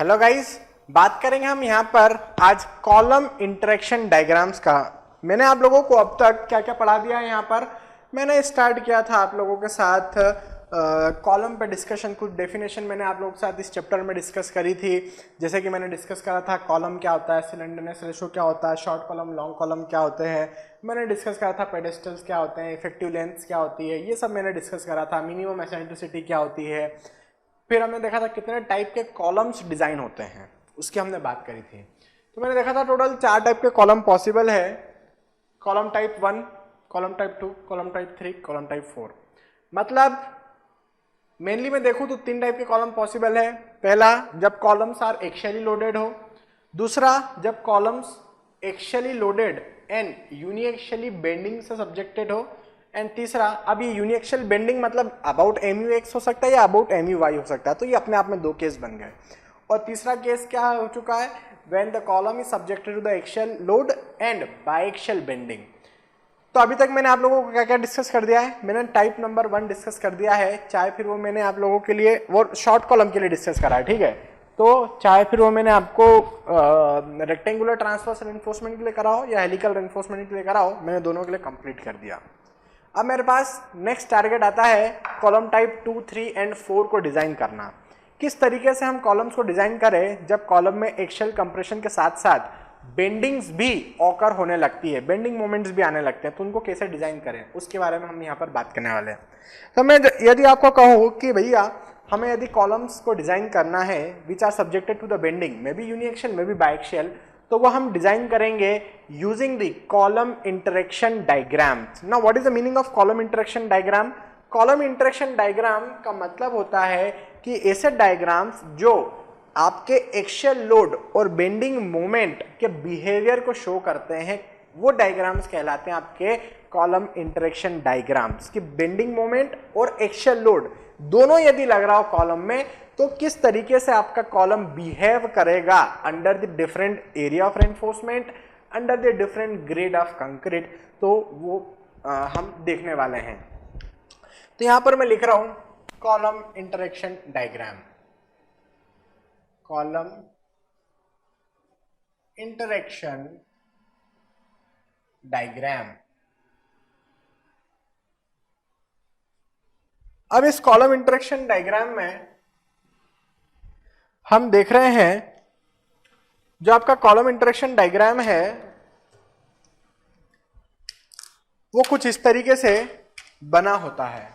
Hello guys, बात करेंगे हम यहाँ पर आज कॉलम इंटरेक्शन डायग्राम्स का। मैंने आप लोगों को अब तक क्या क्या पढ़ा दिया है। यहाँ पर मैंने स्टार्ट किया था आप लोगों के साथ कॉलम पे डिस्कशन, कुछ डेफिनेशन मैंने आप लोगों के साथ इस चैप्टर में डिस्कस करी थी। जैसे कि मैंने डिस्कस करा था कॉलम क्या होता है, सिलेंडरनेस रेशो क्या होता है, शॉर्ट कॉलम लॉन्ग कॉलम क्या होते हैं। मैंने डिस्कस करा था पेडेस्टल्स क्या होते हैं, इफेक्टिव लेंथ क्या होती है, ये सब मैंने डिस्कस करा था। मिनिमम एसेंट्रिसिटी क्या होती है। फिर हमने देखा था कितने टाइप के कॉलम्स डिजाइन होते हैं, उसकी हमने बात करी थी। तो मैंने देखा था टोटल 4 टाइप के कॉलम पॉसिबल है। Column type 1, column type 2, column type 3, column type 4। मतलब मेनली मैं देखूं तो 3 टाइप के कॉलम पॉसिबल है। पहला, जब कॉलम्स आर एक्शियली लोडेड हो। दूसरा, जब कॉलम्स एक्शियली लोडेड एंड यूनिएक्शियली बेंडिंग से सब्जेक्टेड हो। एंड तीसरा, अब ये यूनिएक्शियल बेंडिंग मतलब अबाउट एम यू एक्स हो सकता है या अबाउट एम यू वाई हो सकता है। तो ये अपने आप में 2 केस बन गए। और तीसरा केस क्या हो चुका है, when the column is subjected to the axial load and biaxial bending. तो अभी तक मैंने आप लोगों को क्या क्या डिस्कस कर दिया है। मैंने टाइप नंबर 1 डिस्कस कर दिया है, चाहे फिर वो मैंने आप लोगों के लिए वो शॉर्ट कॉलम के लिए डिस्कस करा है, ठीक है। तो चाहे फिर वो मैंने आपको रेक्टेंगुलर ट्रांसवर्स रेनफोर्समेंट के लिए करा हो या हेलिकल रेनफोर्समेंट के लिए करा हो, मैंने दोनों के लिए कंप्लीट कर दिया। अब मेरे पास नेक्स्ट टारगेट आता है कॉलम टाइप 2, 3 एंड 4 को डिजाइन करना। किस तरीके से हम कॉलम्स को डिजाइन करें जब कॉलम में एक्शियल कंप्रेशन के साथ साथ बेंडिंग्स भी ऑकर होने लगती है, बेंडिंग मोमेंट्स भी आने लगते हैं, तो उनको कैसे डिजाइन करें उसके बारे में हम यहाँ पर बात करने वाले हैं। तो मैं यदि आपको कहूँ कि भैया हमें यदि कॉलम्स को डिजाइन करना है which are subjected to the bending, may be uniaxial may be biaxial, तो वो हम डिजाइन करेंगे using the column interaction diagram. Now what is the meaning of column interaction diagram? Column interaction diagram का मतलब होता है कि ऐसे डायग्राम्स जो आपके एक्शियल लोड और बेंडिंग मोमेंट के बिहेवियर को शो करते हैं, वो डायग्राम्स कहलाते हैं आपके कॉलम इंटरेक्शन डायग्राम्स। कि बेंडिंग मोमेंट और एक्शियल लोड दोनों यदि लग रहा हो कॉलम में, तो किस तरीके से आपका कॉलम बिहेव करेगा under the different area of reinforcement, under the different grade of concrete, तो वो हम देखने वाले हैं। तो यहां पर मैं लिख रहा हूं column interaction diagram, column interaction diagram. अब इस कॉलम इंटरेक्शन डायग्राम में हम देख रहे हैं जो आपका कॉलम इंटरेक्शन डायग्राम है वो कुछ इस तरीके से बना होता है।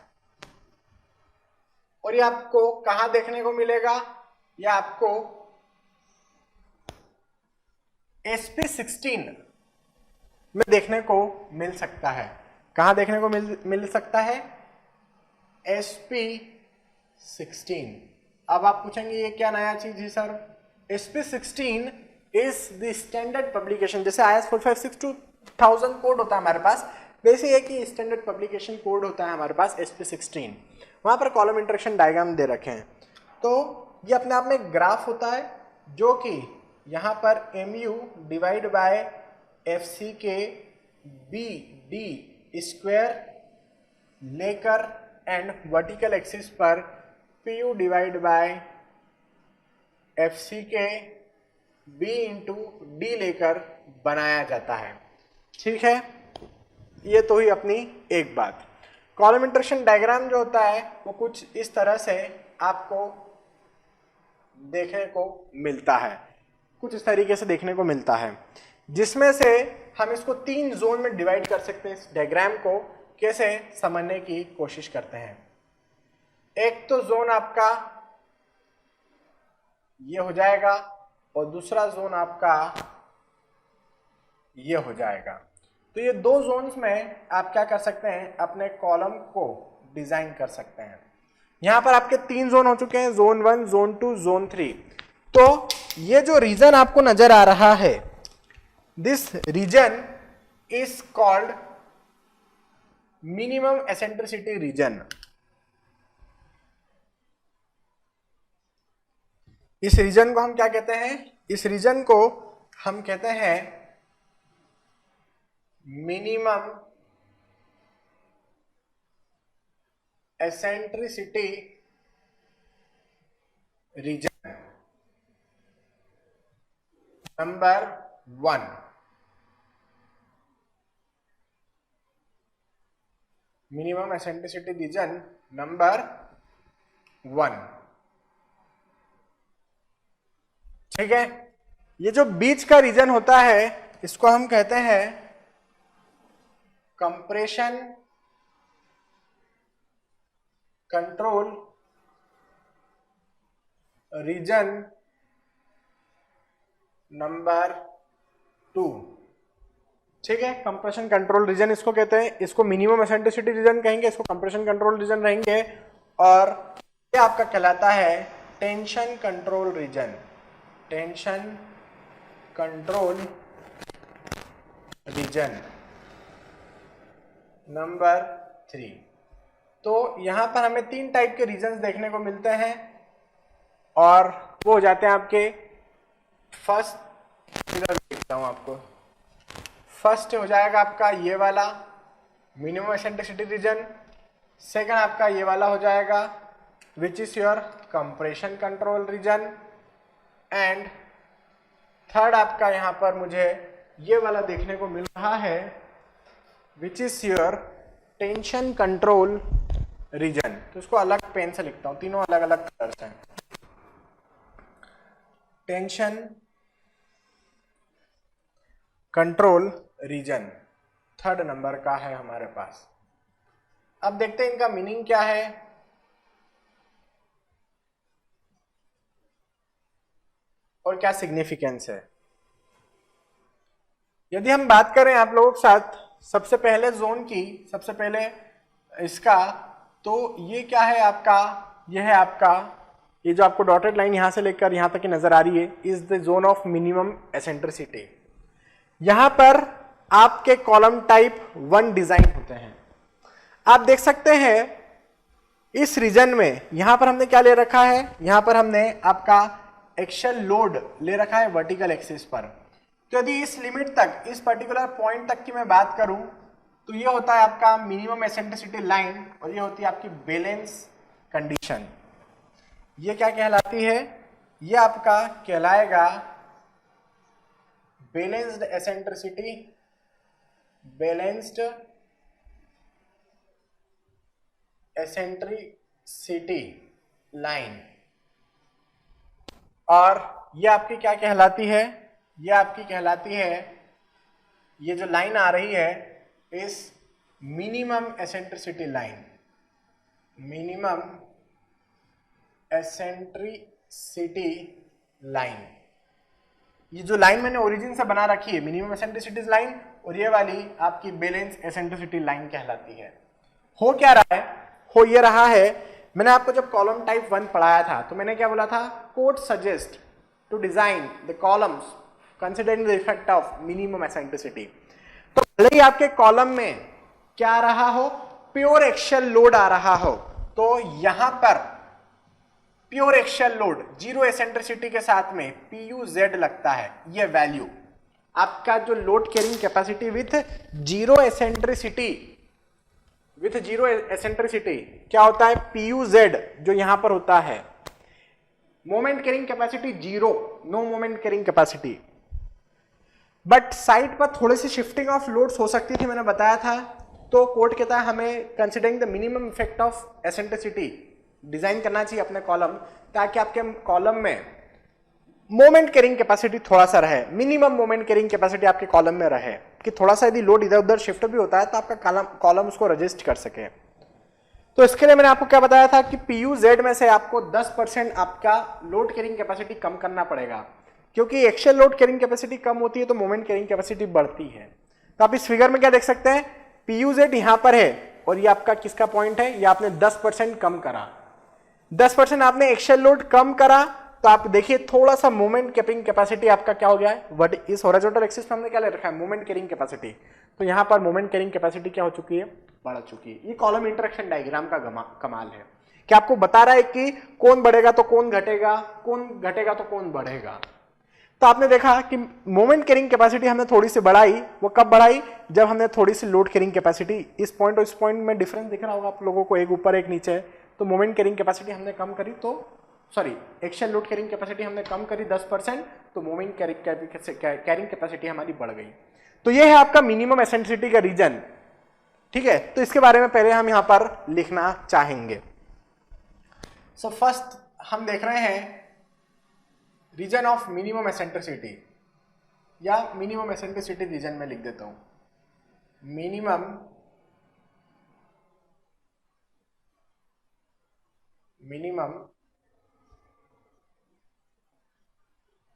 और ये आपको कहां देखने को मिलेगा? ये आपको SP16 में देखने को मिल सकता है। कहां देखने को मिल सकता है? SP16। अब आप पूछेंगे ये क्या नया चीज है sir? SP16 is the standard publication. जैसे IS 4562 कोड होता है हमारे पास, वैसे एक ही स्टैंडर्ड पब्लिकेशन कोड होता है हमारे पास SP16। वहां पर कॉलम इंटरेक्शन डायग्राम दे रखे हैं। तो ये अपने आप में एक ग्राफ होता है जो कि यहां पर MU डिवाइड बाय FC के BD स्क्वायर लेकर एंड वर्टिकल एक्सिस पर PU डिवाइड बाय FC के B इंटू डी लेकर बनाया जाता है। ठीक है, ये तो ही अपनी एक बात। कॉलम इंटरेक्शन डायग्राम जो होता है वो कुछ इस तरह से आपको देखने को मिलता है, कुछ इस तरीके से देखने को मिलता है, जिसमें से हम इसको 3 जोन में डिवाइड कर सकते हैं। इस डायग्राम को कैसे समझने की कोशिश करते हैं। एक तो जोन आपका ये हो जाएगा और दूसरा जोन आपका ये हो जाएगा। तो ये 2 जोन्स में आप क्या कर सकते हैं, अपने कॉलम को डिजाइन कर सकते हैं। यहां पर आपके 3 जोन हो चुके हैं, जोन 1, जोन 2, जोन 3। तो ये जो रीजन आपको नजर आ रहा है, this region is called minimum eccentricity region. इस रीजन को हम क्या कहते हैं? इस रीजन को हम कहते हैं minimum eccentricity region. Number 1, minimum eccentricity region number 1। ठीक है, ये जो बीच का रीजन होता है इसको हम कहते हैं कंप्रेशन कंट्रोल रीजन नंबर 2। ठीक है, कंप्रेशन कंट्रोल रीजन इसको कहते हैं, इसको मिनिमम एसेंट्रिसिटी रीजन कहेंगे, इसको कंप्रेशन कंट्रोल रीजन रहेंगे, और ये आपका कहलाता है tension control region, tension control region number 3। तो यहां पर हमें 3 टाइप के रीजन्स देखने को मिलते हैं, और वो हो जाते हैं आपके फर्स्ट, इधर लिखता हूं आपको, फर्स्ट हो जाएगा आपका ये वाला मिनिमम एसेंट्रिसिटी रीजन, सेकंड आपका ये वाला हो जाएगा which is your compression control region, and third आपका यहां पर मुझे ये वाला देखने को मिल रहा है which is your tension control region. तो इसको अलग पेन से लिखता हूं, तीनों अलग अलग कलर्स हैं। Tension control region third number का है हमारे पास। अब देखते हैं इनका मीनिंग क्या है। और क्या सिग्निफिकेंस है। यदि हम बात करें आप लोगों के साथ सबसे पहले जोन की, सबसे पहले इसका, तो ये क्या है आपका, ये है आपका, ये जो आपको डॉटेड लाइन यहां से लेकर यहां तक की नजर आ रही है, is the zone of minimum eccentricity. यहां पर आपके कॉलम टाइप 1 डिजाइन होते हैं। आप देख सकते हैं इस रीजन में यहां पर हमने क्या ले रखा है, यहां पर हमने आपका एक्शियल लोड ले रखा है वर्टिकल एक्सिस पर। तो यदि इस लिमिट तक, इस पर्टिकुलर पॉइंट तक की मैं बात करूं, तो ये होता है आपका मिनिमम एसेंट्रिसिटी लाइन, और ये होती है आपकी बैलेंस कंडीशन। ये क्या कहलाती है, ये आपका कहलाएगा balanced eccentricity, balanced eccentricity line. और ये आपकी क्या कहलाती है, ये आपकी कहलाती है, ये जो लाइन आ रही है इस minimum eccentricity line, minimum eccentricity line. ये जो लाइन मैंने ओरिजिन से बना रखी है मिनिमम एसेंट्रिसिटी लाइन, और ये वाली आपकी बैलेंस एसेंट्रिसिटी लाइन कहलाती है। हो क्या रहा है, हो ये रहा है, मैंने आपको जब कॉलम टाइप 1 पढ़ाया था तो मैंने क्या बोला था, code suggest to design the columns considering the effect of minimum eccentricity. तो भले ही आपके कॉलम में क्या आ रहा हो, प्योर एक्शियल लोड आ रहा हो, तो यहां पर प्योर एक्शियल लोड 0 एसेंट्रिसिटी के साथ में PUZ लगता है। ये वैल्यू आपका जो load carrying capacity with 0 eccentricity, with 0 eccentricity क्या होता है, PUZ जो यहां पर होता है। Moment carrying capacity 0, no moment carrying capacity. But side पर थोड़ी सी शिफ्टिंग ऑफ लोड्स हो सकती थी, मैंने बताया था। तो कोड कहता है हमें considering the minimum effect of eccentricity design करना चाहिए अपने कॉलम, ताकि आपके कॉलम में मोमेंट कैरिंग कैपेसिटी थोड़ा सा रहे, मिनिमम मोमेंट कैरिंग कैपेसिटी आपके कॉलम में रहे, कि थोड़ा सा यदि लोड इधर उधर शिफ्ट भी होता है तो आपका कॉलम उसको रजिस्ट कर सके। तो इसके लिए मैंने आपको क्या बताया था कि PUZ में से आपको 10% आपका लोड कैरिंग कैपेसिटी कम करना पड़ेगा, क्योंकि एक्शियल लोड कैरिंग कैपेसिटी कम होती है तो मोमेंट कैरिंग कैपेसिटी बढ़ती है। तो आप इस फिगर में क्या देख सकते हैं, PUZ यहां पर है और ये आपका किसका पॉइंट है, ये आपने 10% कम करा, 10% आपने एक्शियल लोड कम करा, तो आप देखिए थोड़ा सा मोमेंट कैरिंग कैपेसिटी आपका क्या हो गया है, बट इस हॉरिजॉन्टल एक्सिस पे हमने क्या ले रखा है, मोमेंट कैरिंग कैपेसिटी। तो यहां पर मोमेंट कैरिंग कैपेसिटी क्या हो चुकी है, बढ़ चुकी है। ये कॉलम इंटरेक्शन डायग्राम का कमाल है कि आपको बता रहा है कि कौन बढ़ेगा तो कौन घटेगा, कौन घटेगा तो कौन बढ़ेगा। तो आपने देखा कि मोमेंट कैरिंग कैपेसिटी हमने थोड़ी सी बढ़ाई, वो कब बढ़ाई, जब हमने थोड़ी सी लोड कैरिंग कैपेसिटी, इस पॉइंट और इस पॉइंट में डिफरेंस दिख रहा होगा आप लोगों को, एक ऊपर एक नीचे, तो मोमेंट कैरिंग कैपेसिटी हमने कम करी तो sorry axial load carrying capacity हमने कम करी 10%, तो मोमेंट कैरिंग कैपेसिटी हमारी बढ़ गई। तो ये है आपका मिनिमम एसेंट्रिसिटी का रीजन, ठीक है। तो इसके बारे में पहले हम यहां पर लिखना चाहेंगे। सो फर्स्ट हम देख रहे हैं रीजन ऑफ मिनिमम एसेंट्रिसिटी, या मिनिमम एसेंट्रिसिटी रीजन में लिख देता हूं, मिनिमम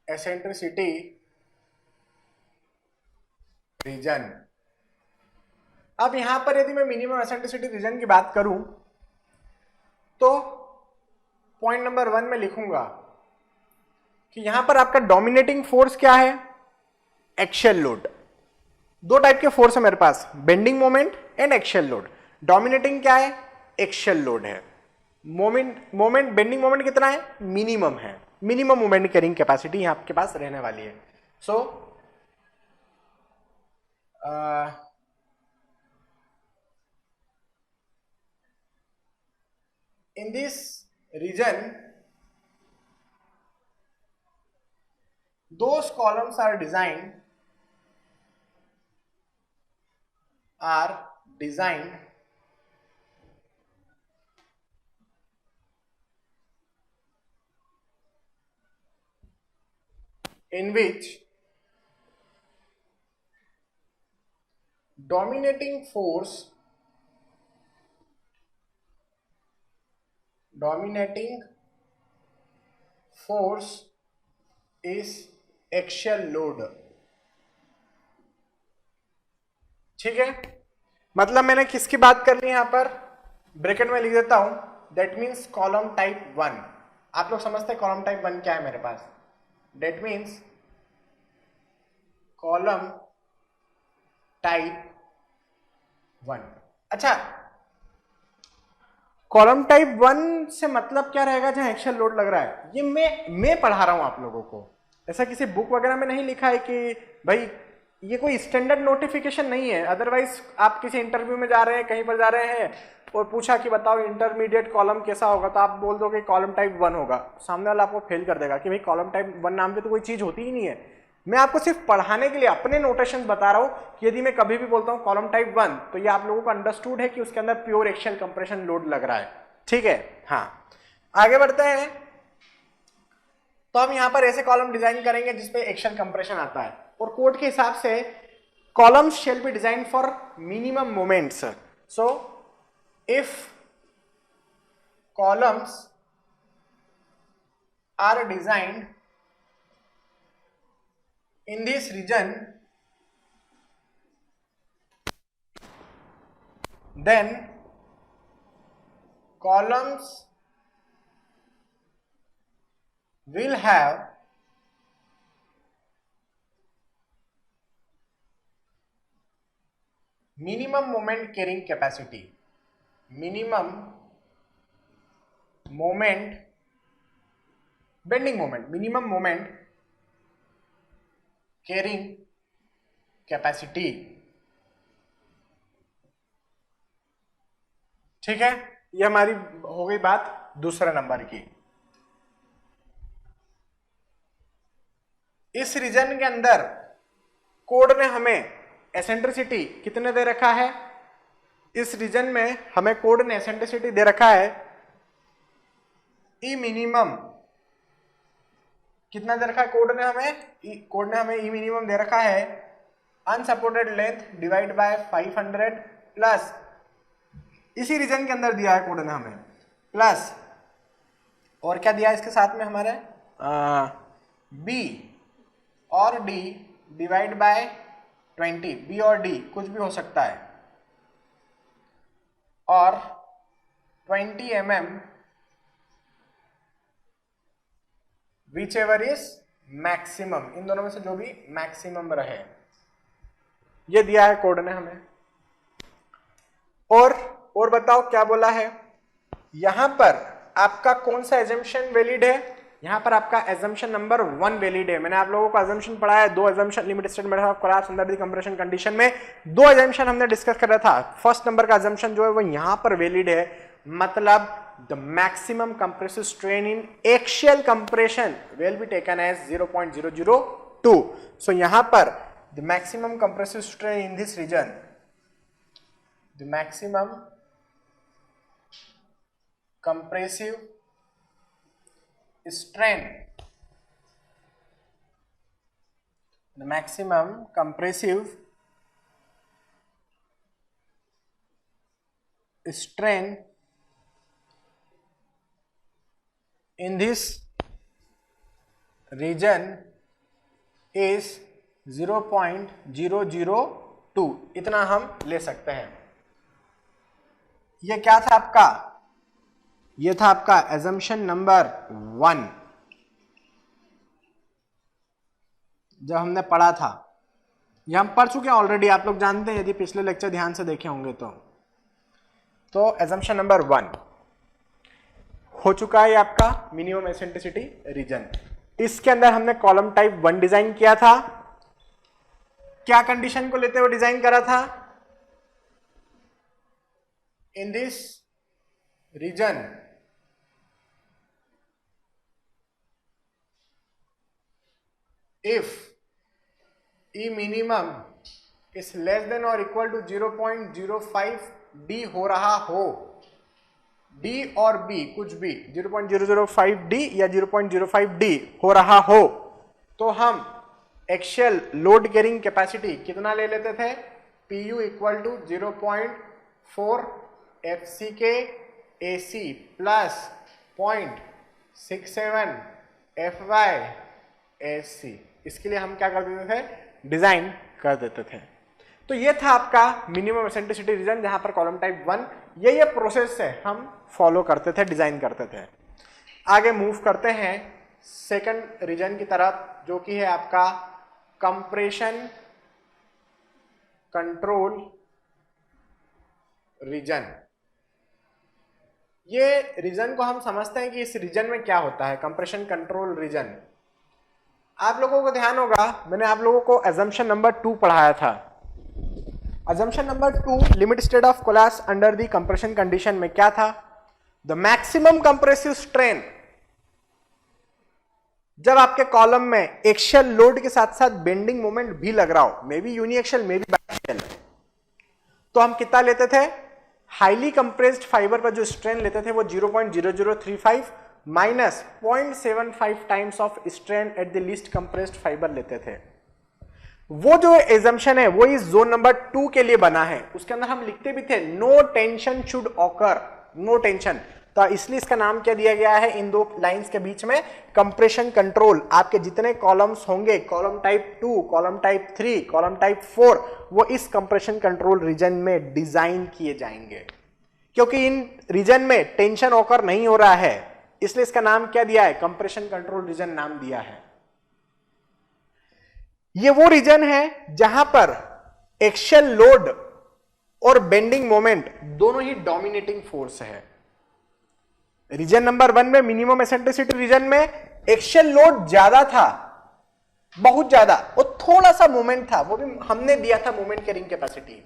एसेंट्रिसिटी रीजन। अब यहां पर यदि मैं मिनिमम एसेंट्रिसिटी रीजन की बात करूं तो पॉइंट नंबर 1 में लिखूंगा कि यहां पर आपका डोमिनेटिंग फोर्स क्या है, एक्शियल लोड। दो टाइप के फोर्स है मेरे पास, bending moment and axial load. Dominating क्या है, एक्शियल लोड है। मोमेंट बेंडिंग मोमेंट कितना है, मिनिमम है। मिनिमम मोमेंट कैरिंग कैपेसिटी यहां आपके पास रहने वाली है। सो in this region those columns are designed in which dominating force is axial load. ठीक है, मतलब मैंने किसकी बात कर ली यहां पर, ब्रैकेट में लिख देता हूं, दैट मीन्स कॉलम टाइप 1। आप लोग समझते हैं कॉलम टाइप 1 क्या है मेरे पास, दैट मीन्स कॉलम टाइप 1। अच्छा, कॉलम टाइप 1 से मतलब क्या रहेगा जहां एक्शियल लोड लग रहा है, ये मैं पढ़ा रहा हूं आप लोगों को, ऐसा किसी बुक वगैरह में नहीं लिखा है कि भाई ये कोई स्टैंडर्ड नोटिफिकेशन नहीं है। अदरवाइज आप किसी इंटरव्यू में जा रहे हैं, कहीं पर जा रहे हैं और पूछा कि बताओ इंटरमीडिएट कॉलम कैसा होगा, तो आप बोल दोगे कॉलम टाइप 1 होगा, सामने वाला आपको फेल कर देगा कि भाई कॉलम टाइप 1 नाम पे तो कोई चीज होती ही नहीं है। मैं आपको सिर्फ पढ़ाने के लिए अपने नोटेशन बता रहा हूं कि यदि मैं कभी भी बोलता हूं कॉलम टाइप 1 तो ये आप लोगों को अंडरस्टूड है कि उसके अंदर प्योर एक्शियल कंप्रेशन लोड लग रहा है। ठीक है, हाँ आगे बढ़ते हैं। तो हम यहां पर ऐसे कॉलम डिजाइन करेंगे जिसपे एक्शियल कंप्रेशन आता है, और कोड के हिसाब से columns shall be design for minimum moments. So if columns are designed in this region, then columns will have minimum moment carrying capacity, minimum moment bending moment, minimum moment carrying capacity. ठीक है, ये हमारी हो गई बात दूसरे number की। इस रीजन के अंदर कोड ने हमें एसेंट्रिसिटी कितने दे रखा है, इस रीजन में हमें कोड ने एसेंट्रिसिटी दे रखा है ई मिनिमम। कितना दे रखा है कोड ने हमें ई मिनिमम दे रखा है unsupported length divide by 500 plus, इसी रीजन के अंदर दिया है कोड ने हमें, प्लस और क्या दिया है इसके साथ में हमारे बी और डी डिवाइड बाय 20, बी और डी कुछ भी हो सकता है, और 20 mm whichever is maximum, इन दोनों में से जो भी मैक्सिमम रहे, ये दिया है कोड ने हमें। और बताओ क्या बोला है, यहां पर आपका कौन सा एजम्पशन वैलिड है, यहां पर आपका एजम्पशन नंबर 1 वैलिड है। मैंने आप लोगों को एजम्पशन पढ़ाया है, 2 assumption limit statement of collapse under the compression condition में 2 एजम्पशन हमने डिस्कस कर रहा था। फर्स्ट नंबर का एजम्पशन जो है वो यहां पर वैलिड है, मतलब the maximum compressive strain in axial compression will be taken as 0.002. So यहाँ पर the maximum compressive strain in this region, the maximum compressive strain, the maximum compressive strain in this region is 0.002. इतना हम ले सकते हैं. ये क्या था आपका? ये था आपका एजम्पशन नंबर 1 जब हमने पढ़ा था. ये हम पढ़ चुके हैं ऑलरेडी, आप लोग जानते हैं यदि पिछले लेक्चर ध्यान से देखे होंगे तो एजम्पशन नंबर 1 हो चुका है आपका मिनिमम एसेंट्रिसिटी रीजन. इसके अंदर हमने कॉलम टाइप 1 डिजाइन किया था. क्या कंडीशन को लेते हुए डिजाइन करा था? In this region if E minimum is less than और इक्वल टू 0.05 डी हो रहा हो, डी और बी कुछ भी 0.005 डी या 0.05 डी हो रहा हो, तो हम एक्शियल लोड कैरिंग कैपेसिटी कितना ले लेते थे? PU equal to 0.4 FCK AC plus 0.67 FY AC. इसके लिए हम क्या कर देते थे? डिजाइन कर देते थे. तो ये था आपका मिनिमम एसेंट्रिसिटी रीजन जहां पर कॉलम टाइप 1 ये प्रोसेस है हम फॉलो करते थे, डिजाइन करते थे. आगे मूव करते हैं सेकंड रीजन की तरफ जो कि है आपका कंप्रेशन कंट्रोल रीजन. ये रीजन को हम समझते हैं कि इस रीजन में क्या होता है. कंप्रेशन कंट्रोल रीजन, आप लोगों को ध्यान होगा मैंने आप लोगों को एजम्पशन नंबर 2 पढ़ाया था. Assumption number 2 limit state of collapse under the compression condition में क्या था? The maximum compressive strain. जब आपके कॉलम में एक्शियल लोड के साथ साथ बेंडिंग मोमेंट भी लग रहा हो, मे be uniaxial may be biaxial, तो हम कितना लेते थे? हाईली कंप्रेस्ड फाइबर पर जो स्ट्रेन लेते थे वो 0.0035 minus 0.75 times of strain at the least compressed fibre लेते थे. वो जो एजम्पशन है वो इस जोन नंबर 2 के लिए बना है. उसके अंदर हम लिखते भी थे no tension should occur, no tension. तो इसलिए इसका नाम क्या दिया गया है इन दो लाइंस के बीच में? Compression control. आपके जितने कॉलम्स होंगे, column type 2, column type 3, column type 4, वो इस कंप्रेशन कंट्रोल रीजन में डिजाइन किए जाएंगे. क्योंकि इन रीजन में टेंशन ऑकर नहीं हो रहा है, इसलिए इसका नाम क्या दिया है? कंप्रेशन कंट्रोल रीजन नाम दिया है. ये वो रीजन है जहां पर एक्शियल लोड और बेंडिंग मोमेंट दोनों ही डोमिनेटिंग फोर्स है. रीजन नंबर 1 में मिनिमम एसेंट्रिसिटी रीजन में एक्शियल लोड ज्यादा था, बहुत ज्यादा, और थोड़ा सा मोमेंट था, वो भी हमने दिया था मोमेंट कैरिंग कैपेसिटी.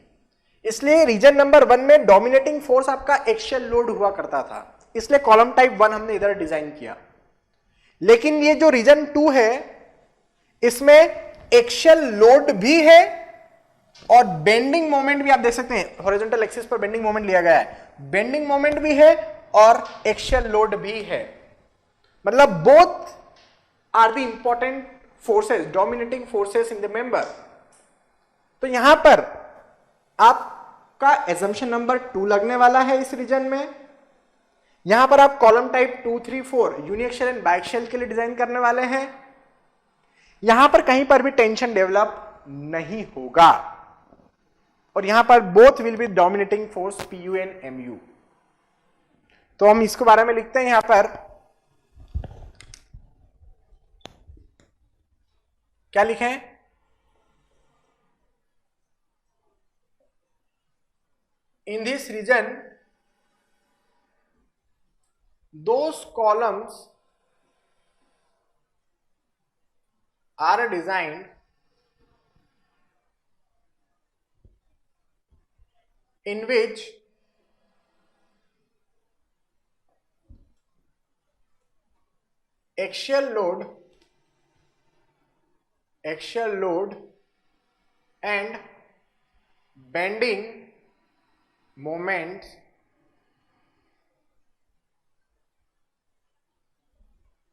इसलिए रीजन नंबर 1 में डोमिनेटिंग फोर्स आपका एक्शियल लोड हुआ करता था, इसलिए कॉलम टाइप 1 हमने इधर डिजाइन किया. लेकिन ये जो रीजन 2 है इसमें एक्शियल लोड भी है और बेंडिंग मोमेंट भी, आप देख सकते हैं हॉरिजॉन्टल एक्सिस पर बेंडिंग मोमेंट लिया गया है, बेंडिंग मोमेंट भी है और एक्शियल लोड भी है. मतलब both are the important forces, dominating forces in the member. तो यहां पर आपका एजम्पशन नंबर 2 लगने वाला है इस रीजन में. यहां पर आप कॉलम टाइप 2, 3, 4 यूनिएक्शियल एंड बायएक्शियल के लिए डिजाइन करने वाले हैं. यहां पर कहीं पर भी टेंशन डेवलप नहीं होगा और यहां पर both will be dominating force PU and MU. तो हम इसके बारे में लिखते हैं यहां पर, क्या लिखें? In this region those columns are designed in which axial load and bending moments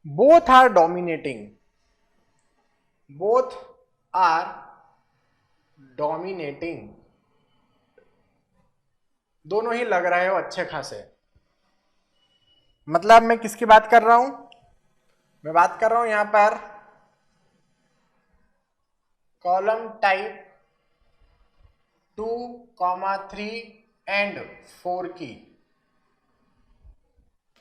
both are dominating दोनों ही लग रहे हो अच्छे खासे। मतलब मैं किसकी बात कर रहा हूं? मैं बात कर रहा हूं यहां पर कॉलम टाइप 2, 3 एंड 4 की।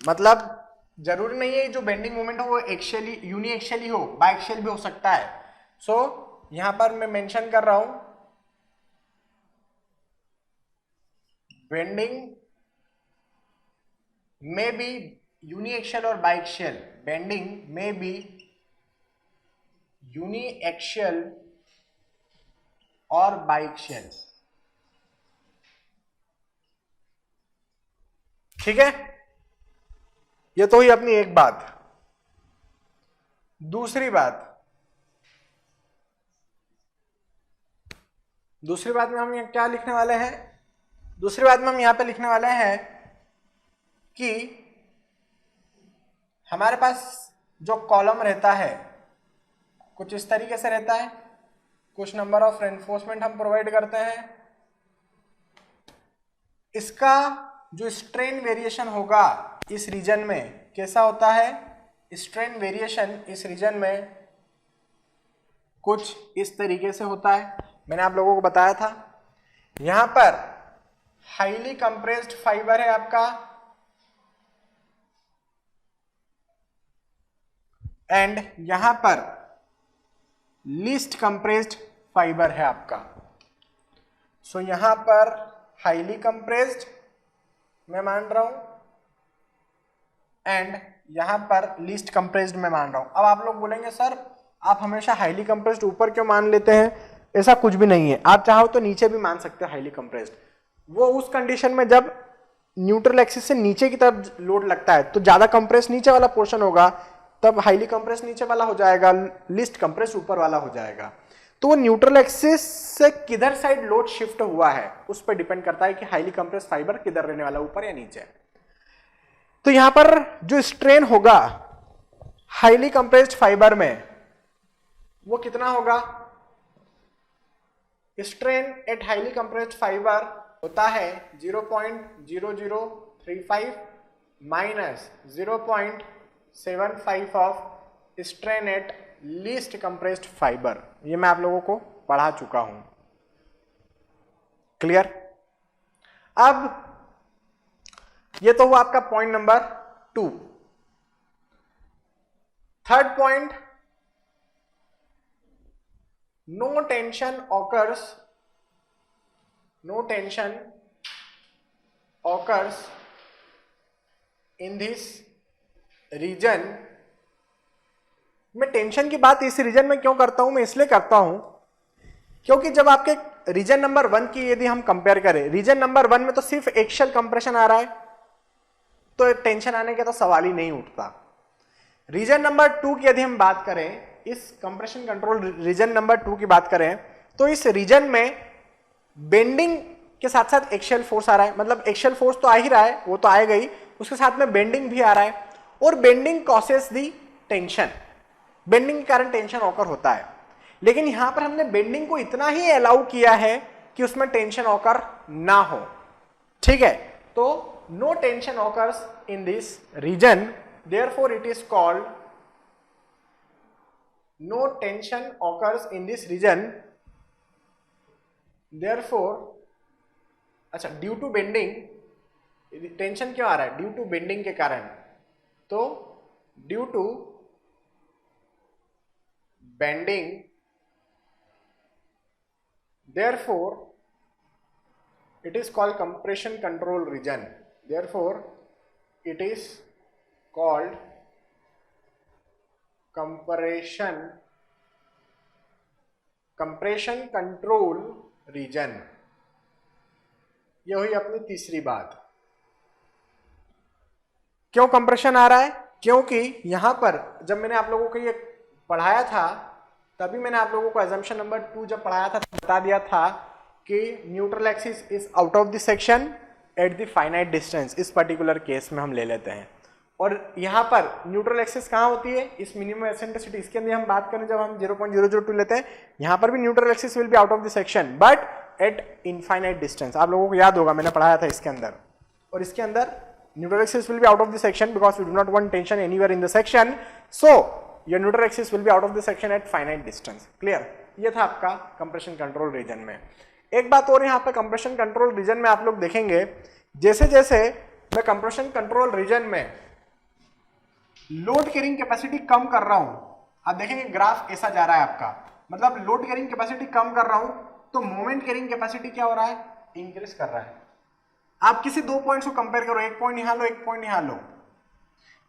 मतलब जरूरी नहीं है जो बेंडिंग मोमेंट हो वो एक्सियली यूनिएक्सियली हो, बाइएक्सियल भी हो सकता है। सो यहां पर मैं मेंशन कर रहा हूं बेंडिंग में बी यूनिएक्सियल और बाइएक्सियल, बेंडिंग में बी यूनिएक्सियल और बाइएक्सियल। ठीक है, ये तो हुई अपनी एक बात। दूसरी बात में हम क्या लिखने वाले हैं? दूसरी बात में हम यहां पे लिखने वाले हैं कि हमारे पास जो कॉलम रहता है कुछ इस तरीके से रहता है, कुछ नंबर ऑफ रेनफोर्समेंट हम प्रोवाइड करते हैं। इसका जो स्ट्रेन वेरिएशन होगा इस रीजन में कैसा होता है? स्ट्रेन वेरिएशन इस रीजन में कुछ इस तरीके से होता है। मैंने आप लोगों को बताया था यहां पर हाईली कंप्रेस्ड फाइबर है आपका एंड यहां पर लीस्ट कंप्रेस्ड फाइबर है आपका। सो यहां पर हाईली कंप्रेस्ड मैं मान रहा हूं एंड यहां पर लीस्ट कंप्रेस्ड मैं मान रहा हूं। अब आप लोग बोलेंगे सर आप हमेशा हाईली कंप्रेस्ड ऊपर क्यों मान लेते हैं? ऐसा कुछ भी नहीं है, आप चाहो तो नीचे भी मान सकते हो हाईली कंप्रेस्ड। वो उस कंडीशन में जब न्यूट्रल एक्सिस से नीचे की तरफ लोड लगता है तो ज्यादा कंप्रेस नीचे वाला पोर्शन होगा, तब हाईली कंप्रेस नीचे वाला हो जाएगा, लीस्ट कंप्रेस ऊपर वाला हो जाएगा। तो वो न्यूट्रल एक्सिस से किधर साइड लोड शिफ्ट हुआ है उस पर डिपेंड करता है कि हाईली कंप्रेस फाइबर किधर रहने वाला, ऊपर या नीचे। तो यहां पर जो स्ट्रेन होगा हाईली कंप्रेस्ड फाइबर में वो कितना होगा? Strain at highly compressed fibre होता है 0.0035 minus 0.75 of strain at least compressed fibre. ये मैं आप लोगों को पढ़ा चुका हूं। क्लियर? अब ये तो हुआ आपका point number 2। Third point, no tension occurs in this region। मैं टेंशन की बात इस रीजन में क्यों करता हूं? मैं इसलिए करता हूं क्योंकि जब आपके रीजन नंबर 1 की यदि हम कंपेयर करें, रीजन नंबर 1 में तो सिर्फ एक्सियल कंप्रेशन आ रहा है तो टेंशन आने का तो सवाल ही नहीं उठता। रीजन नंबर 2 की यदि हम बात करें, इस कंप्रेशन कंट्रोल रीजन नंबर 2 की बात करें तो इस रीजन में बेंडिंग के साथ साथ एक्सियल फोर्स आ रहा है। मतलब एक्सियल फोर्स तो आ ही रहा है, वो तो आएगा ही, उसके साथ में बेंडिंग भी आ रहा है और बेंडिंग कॉसेस दी टेंशन। बेंडिंग के कारण टेंशन ऑकर होता है, लेकिन यहां पर हमने बेंडिंग को इतना ही अलाउ किया है कि उसमें टेंशन ऑकर ना हो। ठीक है, तो no tension occurs in this region, therefore it is called no tension occurs in this region, therefore. अच्छा, ड्यू टू बेंडिंग, टेंशन क्यों आ रहा है? ड्यू टू बेंडिंग के कारण। तो due to bending, therefore it is called compression control region, therefore it is called compression control region। यह हुई अपनी तीसरी बात। क्यों कंप्रेशन आ रहा है? क्योंकि यहां पर जब मैंने आप लोगों को ये पढ़ाया था तभी मैंने आप लोगों को assumption नंबर 2 जब पढ़ाया था तो बता दिया था कि neutral axis is out of the section at the finite distance. इस पर्टिकुलर केस में हम ले लेते हैं। और यहाँ पर न्यूट्रल एक्सिस कहाँ होती है? इस मिनिमम एसेंट्रिसिटी, इसके अंदर हम बात करें जब हम 0.002 लेते हैं, यहाँ पर भी neutral axis will be out of the section but at infinite distance. आप लोगों को याद होगा मैंने पढ़ाया था इसके अंदर। और इसके अंदर neutral axis will be out of the section because we do not want tension anywhere in the section, so your neutral axis will be out of the section at finite distance. Clear? ये था आपका compression control reason में। एक बात और यहाँ पे compression control reason में आप लोग देखेंगे, जैसे जैसे मैं कंप्रेशन कंट्रोल रीजन में लोड कैरिंग कैपेसिटी कम कर रहा हूं, आप देखेंगे ग्राफ ऐसा जा रहा है आपका, मतलब लोड कैरिंग कैपेसिटी कम कर रहा हूं तो मोमेंट कैरिंग कैपेसिटी क्या हो रहा है? इंक्रीज कर रहा है। आप किसी दो पॉइंट्स को कंपेयर करो, एक पॉइंट यहां लो, एक पॉइंट यहां लो,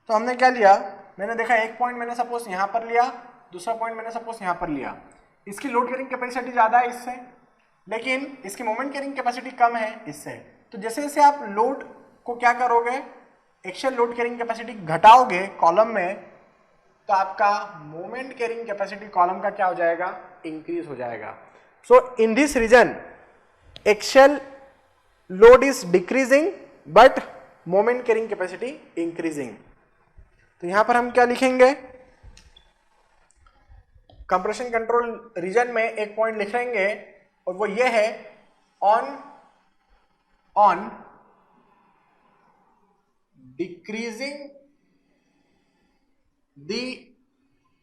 तो हमने क्या लिया, मैंने देखा एक पॉइंट मैंने सपोज यहां पर लिया, दूसरा पॉइंट मैंने सपोज यहां पर लिया। इसकी लोड कैरिंग कैपेसिटी ज्यादा है इससे, लेकिन इसकी मोमेंट कैरिंग कैपेसिटी कम है इससे। तो जैसे जैसे आप लोड को क्या करोगे, एक्चुअल लोड कैरिंग कैपेसिटी घटाओगे कॉलम में, तो आपका मोमेंट कैरिंग कैपेसिटी कॉलम का क्या हो जाएगा? इंक्रीज हो जाएगा। So in this region actual load is decreasing but moment carrying capacity increasing. तो यहां पर हम क्या लिखेंगे? कंप्रेशन कंट्रोल रीजन में एक पॉइंट लिख लेंगे और वो ये है on decreasing the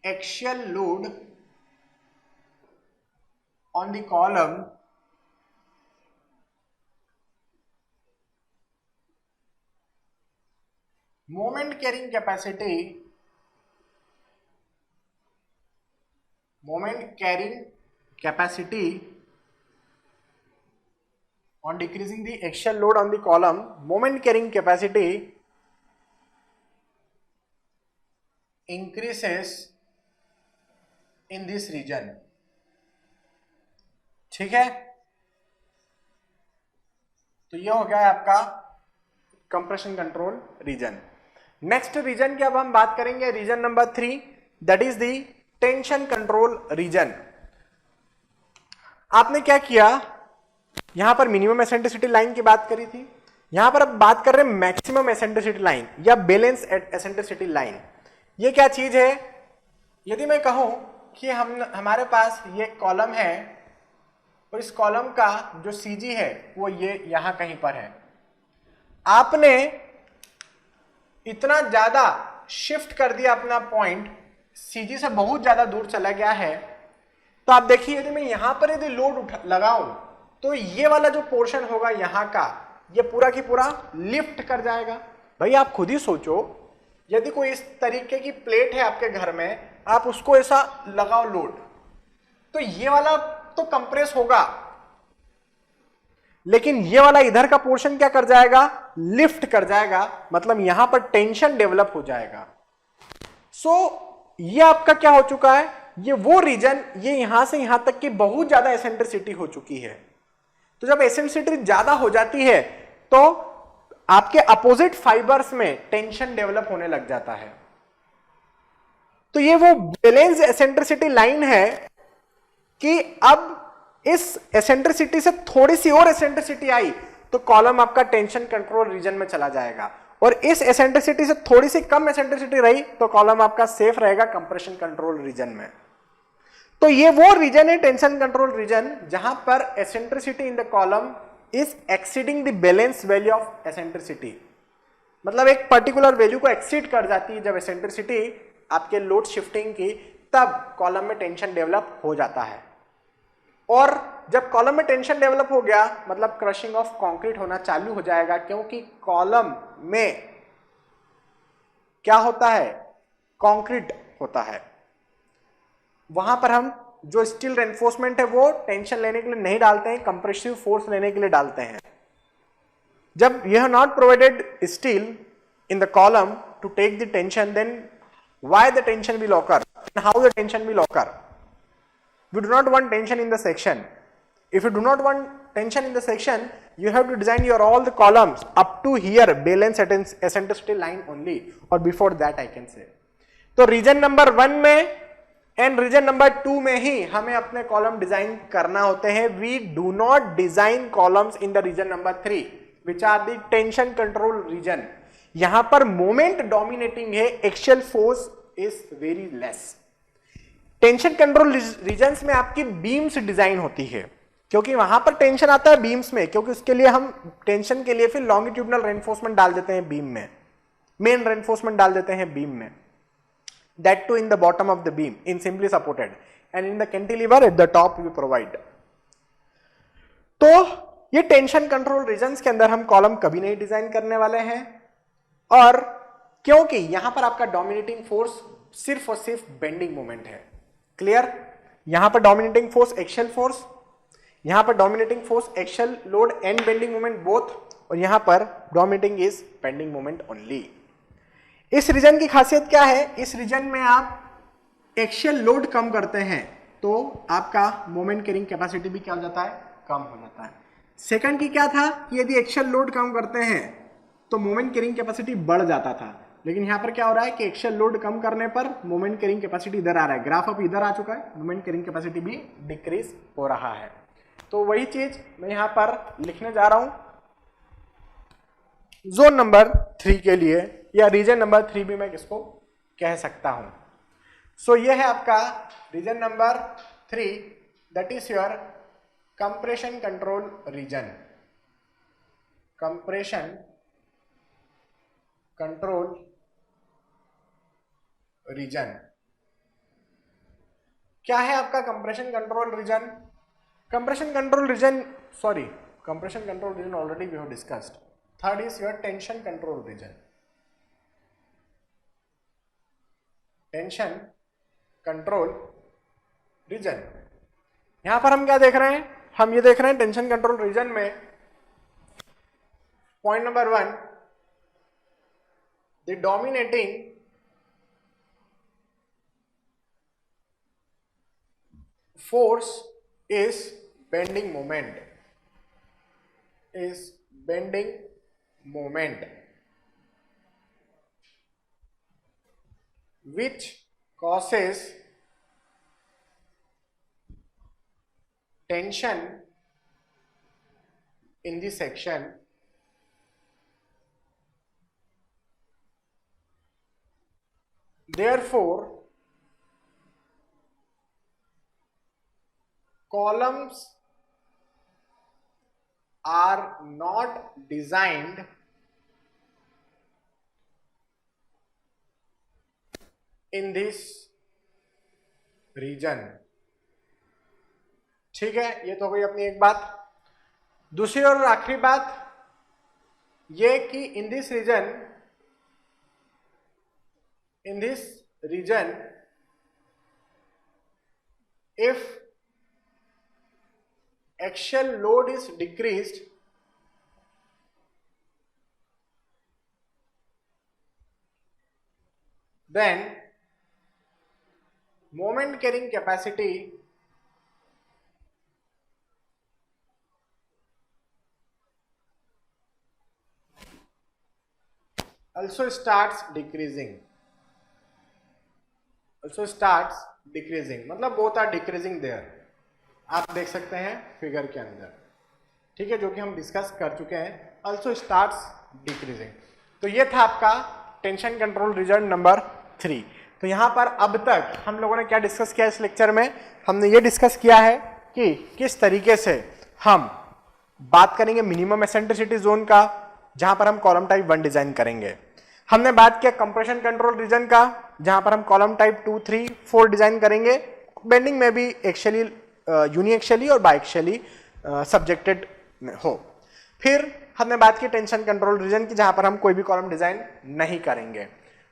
axial load on the column, moment carrying capacity on decreasing the axial load on the column, moment carrying capacity increases in this region। ठीक है, तो ये हो गया है आपका compression control region. Next region की अब हम बात करेंगे, region number 3, that is the tension control region. आपने क्या किया, यहां पर मिनिमम एसेंट्रिसिटी लाइन की बात करी थी, यहां पर अब बात कर रहे हैं मैक्सिमम एसेंट्रिसिटी लाइन या बैलेंस एसेंट्रिसिटी लाइन। ये क्या चीज है? यदि मैं कहूं कि हमारे पास ये कॉलम है और इस कॉलम का जो सीजी है वो ये यहां कहीं पर है, आपने इतना ज्यादा शिफ्ट कर दिया अपना पॉइंट, सीजी से बहुत ज्यादा दूर चला गया है, तो आप देखिए यदि मैं यहां पर यदि लोड लगाऊं तो ये वाला जो पोर्शन होगा यहां का, ये पूरा की पूरा लिफ्ट कर जाएगा। भाई आप खुद ही सोचो, यदि कोई इस तरीके की प्लेट है आपके घर में, आप उसको ऐसा लगाओ लोड, तो ये वाला तो कंप्रेस होगा, लेकिन ये वाला इधर का पोर्शन क्या कर जाएगा? लिफ्ट कर जाएगा, मतलब यहां पर टेंशन डेवलप हो जाएगा। सो ये आपका क्या हो चुका है, ये वो रीजन, ये यहां से यहां तक की बहुत ज्यादा एसेंट्रिसिटी हो चुकी है। तो जब एसेंट्रिसिटी ज्यादा हो जाती है तो आपके अपोजिट फाइबर्स में टेंशन डेवलप होने लग जाता है। तो ये वो बैलेंस एसेंट्रिसिटी लाइन है कि अब इस एसेंट्रिसिटी से थोड़ी सी और एसेंट्रिसिटी आई तो कॉलम आपका टेंशन कंट्रोल रीजन में चला जाएगा, और इस एसेंट्रिसिटी से थोड़ी सी कम एसेंट्रिसिटी रही तो कॉलम आपका सेफ रहेगा कंप्रेशन कंट्रोल रीजन में। तो ये वो रीजन है टेंशन कंट्रोल रीजन जहां पर eccentricity in the column is exceeding the balance value of eccentricity, मतलब एक पर्टिकुलर वैल्यू को एक्सीड कर जाती है जब एसेंट्रिसिटी आपके लोड शिफ्टिंग की, तब कॉलम में टेंशन डेवलप हो जाता है। और जब कॉलम में टेंशन डेवलप हो गया मतलब क्रशिंग ऑफ कंक्रीट होना चालू हो जाएगा, क्योंकि कॉलम में क्या होता है? कंक्रीट होता है। वहां पर हम जो स्टील रेनफोर्समेंट है वो टेंशन लेने के लिए नहीं डालते हैं, कंप्रेसिव फोर्स लेने के लिए डालते हैं। जब you have not provided steel in the column to take the tension, then why the tension will occur and how the tension will occur? We do not want tension in the section. If you do not want tension in the section, you have to design your all the columns up to here balance eccentricity line only, और before that I can say. तो reason number 1 में and reason number 2 में ही हमें अपने column design करना होते हैं. We do not design columns in the region number 3 which are the tension control region. यहां पर मोमेंट डोमिनेटिंग है, axial force is very less. Tension control regions में आपकी बीम्स डिजाइन होती है, क्योंकि वहां पर टेंशन आता है बीम्स में, क्योंकि उसके लिए हम टेंशन के लिए फिर लॉन्गिट्यूडनल रेनफोर्समेंट डाल देते हैं बीम में, मेन रेनफोर्समेंट डाल देते हैं बीम में, that too in the bottom of the beam in simply supported, and in the cantilever at the top we provide. तो ये टेंशन कंट्रोल रीजन्स के अंदर हम कॉलम कभी नहीं डिजाइन करने वाले हैं, और क्योंकि यहां पर आपका डोमिनेटिंग फोर्स सिर्फ और सिर्फ बेंडिंग मोमेंट है. क्लियर? यहां पर डोमिनेटिंग फोर्स एक्शियल फोर्स, यहां पर dominating force axial load and bending moment both, और यहां पर dominating is bending moment only. इस रीजन की खासियत क्या है? इस रीजन में आप एक्शियल लोड कम करते हैं तो आपका मोमेंट कैरिंग कैपेसिटी भी क्या हो जाता है? कम हो जाता है. सेकंड की क्या था कि यदि एक्शियल लोड कम करते हैं तो मोमेंट कैरिंग कैपेसिटी बढ़ जाता था, लेकिन यहां पर क्या हो रहा है कि एक्शियल लोड कम करने पर मोमेंट कैरिंग कैपेसिटी इधर आ रहा है, ग्राफ अब इधर आ चुका है, मोमेंट कैरिंग कैपेसिटी भी डिक्रीज हो रहा है. तो वही चीज मैं यहां पर लिखने जा रहा हूं जोन नंबर 3 के लिए, या रीजन नंबर 3 भी मैं किसको कह सकता हूं. सो ये है आपका region number 3, that is your compression control region. Compression control region क्या है आपका compression control region? Compression control region, sorry, compression control region already we have discussed. Third is your tension control region. Tension control region, यहां पर हम क्या देख रहे हैं? हम ये देख रहे हैं टेंशन कंट्रोल रीजन में point number 1, the dominating force is bending moment, is bending moment which causes tension in the section. Therefore, columns are not designed in this region. ठीक है, ये तो हो गई अपनी एक बात. दूसरी और आखिरी बात ये कि in this region if axial load is decreased, then moment carrying capacity also starts decreasing. मतलब both are decreasing there. आप देख सकते हैं फिगर के अंदर, ठीक है, जो कि हम डिस्कस कर चुके हैं. also starts decreasing. तो ये था आपका टेंशन कंट्रोल रीजन नंबर 3. तो यहां पर अब तक हम लोगों ने क्या डिस्कस किया इस लेक्चर में? हमने ये डिस्कस किया है कि किस तरीके से हम बात करेंगे मिनिमम एसेंट्रिसिटी जोन का, जहां पर हम कॉलम टाइप 1 डिजाइन करेंगे. हमने बात किया कंप्रेशन कंट्रोल रीजन का, जहां पर हम कॉलम टाइप 2, 3, 4 डिजाइन करेंगे, बेंडिंग में भी एक्शियली, यूनिएक्शियली और बाइएक्शियली सब्जेक्टेड हो. फिर हमने बात की टेंशन कंट्रोल रीजन की, जहां पर हम कोई भी कॉलम डिजाइन नहीं करेंगे.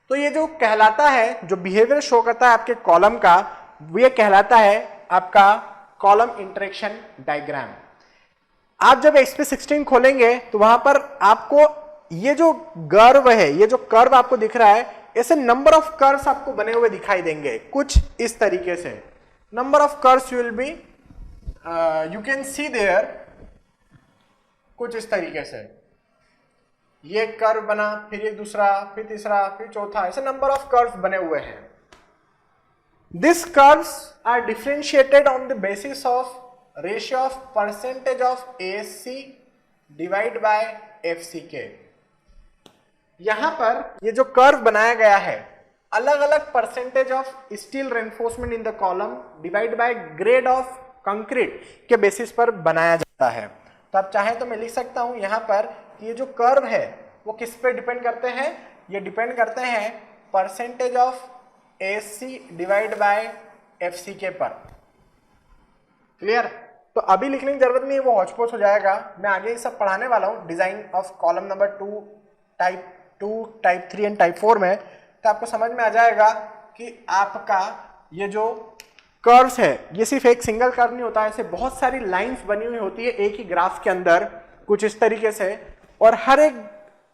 तो ये जो कहलाता है, जो बिहेवियर शो करता है आपके कॉलम का, वो ये कहलाता है आपका कॉलम इंटरेक्शन डायग्राम. आप जब XP16 खोलेंगे तो वहां पर आपको ये जो कर्व है, ये जो कर्व आपको दिख रहा है, ऐसे नंबर ऑफ कर्व्स आपको बने हुए दिखाई देंगे कुछ इस तरीके से. Number of curves will be, you can see there कुछ इस तरीके से, ये कर्व बना, फिर एक दूसरा, फिर तीसरा, फिर चौथा, ऐसे नंबर ऑफ कर्व्स बने हुए हैं। These curves are differentiated on the basis of ratio of percentage of ASC divided by FCK। यहां पर ये जो कर्व बनाया गया है अलग अलग percentage of steel reinforcement in the column divide by grade of concrete के बेसिस पर बनाया जाता है। तो आप चाहें तो मैं लिख सकता हूं यहां पर कि ये जो कर्व है वो किस पे डिपेंड करते हैं, ये डिपेंड करते हैं percentage of ASC divide by FCK पर। क्लियर? तो अभी लिखने की जरूरत नहीं है, वो हौच-पौच हो जाएगा। मैं आगे ये सब पढ़ाने वाला हूँ design of column number 2, type 2, type 3 and type 4 में, तो आपको समझ में आ जाएगा कि आपका ये जो कर्व्स है ये सिर्फ एक सिंगल कर्व नहीं होता है, ऐसे बहुत सारी लाइंस बनी हुई होती है एक ही ग्राफ के अंदर कुछ इस तरीके से, और हर एक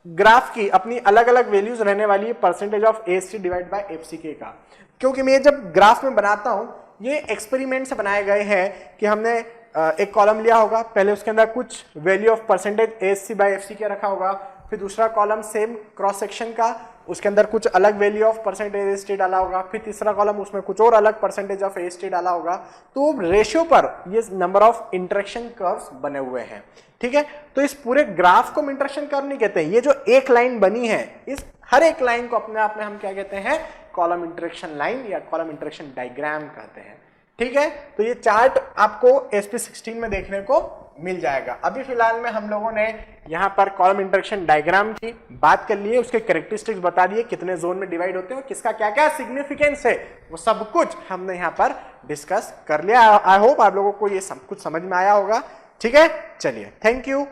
ग्राफ की अपनी अलग अलग वैल्यूज रहने वाली है percentage of ASC divide by FCK का। क्योंकि मैं जब ग्राफ में बनाता हूं ये एक्सपेरिमेंट से बनाए गए हैं कि हमने एक कॉलम लिया होगा, पहले उसके अंदर कुछ value of percentage ASC by FCK रखा होगा, फिर दूसरा कॉलम सेम क्रॉस सेक्शन का, उसके अंदर कुछ अलग वैल्यू ऑफ परसेंटेज AST डाला होगा, फिर तीसरा कॉलम उसमें कुछ और अलग परसेंटेज ऑफ AST डाला होगा। तो रेशियो पर ये नंबर ऑफ इंटरेक्शन कर्व्स बने हुए हैं। ठीक है, तो इस पूरे ग्राफ को हम इंटरेक्शन कर्व नहीं कहते हैं, ये जो एक लाइन बनी है इस हर एक लाइन को अपने आप में हम क्या कहते हैं, कॉलम इंटरेक्शन लाइन या कॉलम इंटरेक्शन डायग्राम कहते हैं। ठीक है, तो ये चार्ट आपको SP16 में देखने को मिल जाएगा। अभी फिलहाल में हम लोगों ने यहाँ पर कॉलम इंटरेक्शन डायग्राम की बात कर ली है, उसके कैरेक्टरिस्टिक्स बता दिए, कितने जोन में डिवाइड होते हैं, किसका क्या क्या सिग्निफिकेंस है, वो सब कुछ हमने यहाँ पर डिस्कस कर लिया। आई होप आप लोगों को ये सब कुछ समझ में आया होगा। ठीक है, चलिए, थैंक यू।